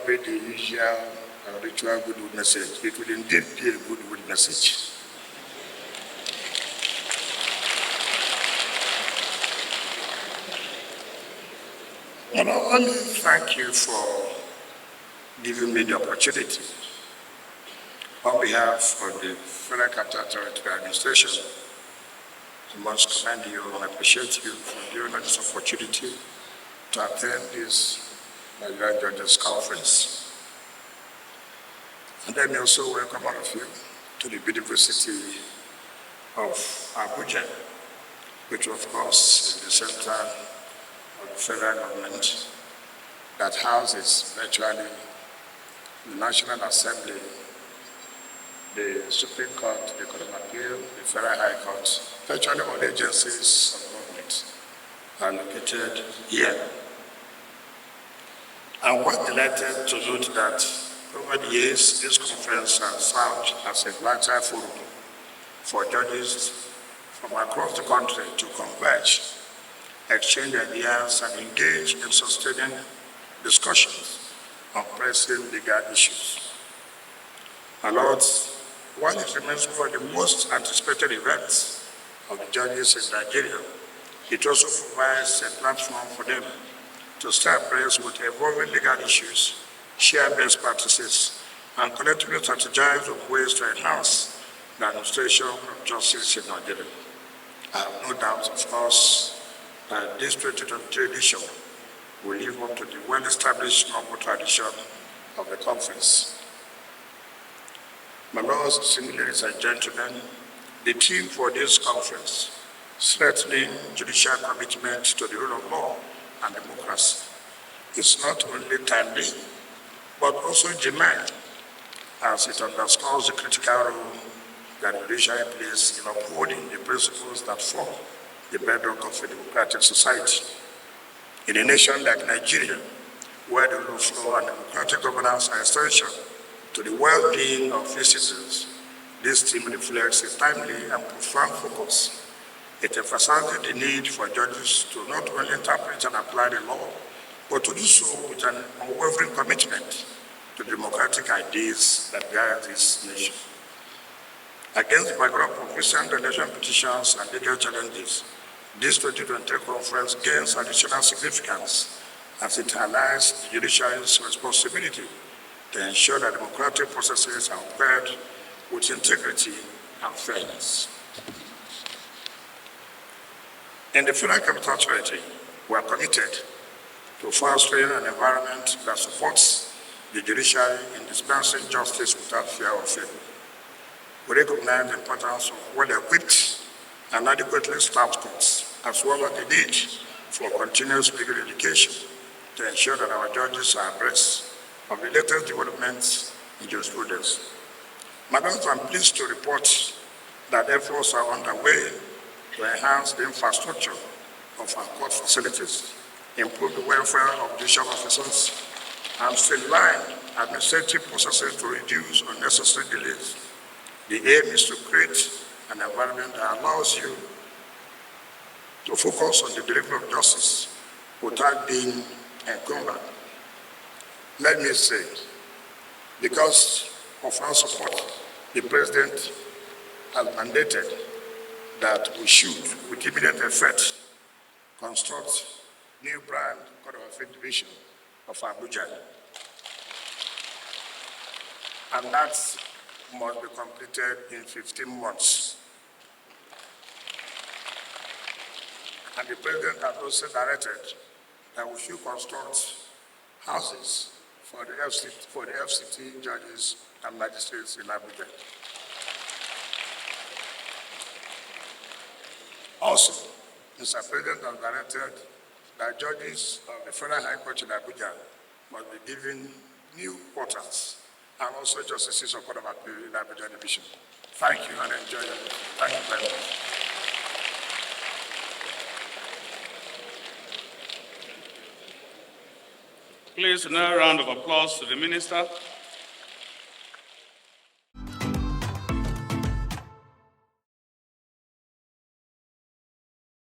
be the usual ritual goodwill message. It will indeed be a goodwill message. And I want to thank you for giving me the opportunity on behalf of the Federal Capital Authority Administration. I must commend you and appreciate you for giving us this opportunity to attend this Nigerian Judges Conference. And let me also welcome all of you to the beautiful city of Abuja, which of course is the center of the federal government that houses virtually the National Assembly, the Supreme Court, the Court of Appeal, the Federal High Court. Virtually all agencies of government are located here. I'm quite delighted to note that over the years, this conference has served as a vital forum for judges from across the country to converge, exchange ideas, and engage in sustaining discussions on pressing legal issues. My lords, while it remains one of the most anticipated events of the judges in Nigeria, it also provides a platform for them to start abreast with evolving legal issues, share best practices, and collectively strategize on ways to enhance the administration of justice in Nigeria. I have no doubt, of course, that this 2023 edition will live up to the well-established normal tradition of the conference. My lords, ladies and gentlemen, the theme for this conference, strengthening judicial commitment to the rule of law and democracy, is not only timely, but also germane, as it underscores the critical role that the judiciary plays in upholding the principles that form the bedrock of a democratic society. In a nation like Nigeria, where the rule of law and democratic governance are essential to the well-being of its citizens, this theme reflects a timely and profound focus. It emphasizes the need for judges to not only interpret and apply the law, but to do so with an unwavering commitment to democratic ideas that guide this nation. Against the backdrop of recent election petitions and legal challenges, this 2023 conference gains additional significance as it highlights the judiciary's responsibility to ensure that democratic processes are upheld with integrity and fairness. In the Federal Capital Authority, we are committed to fostering an environment that supports the judiciary in dispensing justice without fear or favor. We recognize the importance of well-equipped and adequately staffed courts, as well as the need for continuous legal education to ensure that our judges are abreast of the latest developments in jurisprudence. Madam, I'm pleased to report that efforts are underway to enhance the infrastructure of our court facilities, improve the welfare of judicial officers, and streamline administrative processes to reduce unnecessary delays. The aim is to create an environment that allows you to focus on the delivery of justice without being encumbered. Let me say, because of our support, the President has mandated that we should, with immediate effect, construct new brand Court of Appeal Division of Abuja. And that must be completed in 15 months. And the President has also directed that we should construct houses for the FCT judges and magistrates in Abuja. Also, Mr. President has directed that judges of the Federal High Court in Abuja must be given new quarters, and also justices of Court of Appeal in Abuja Division. Thank you and enjoy it. Thank you very much. Please, another round of applause to the Minister.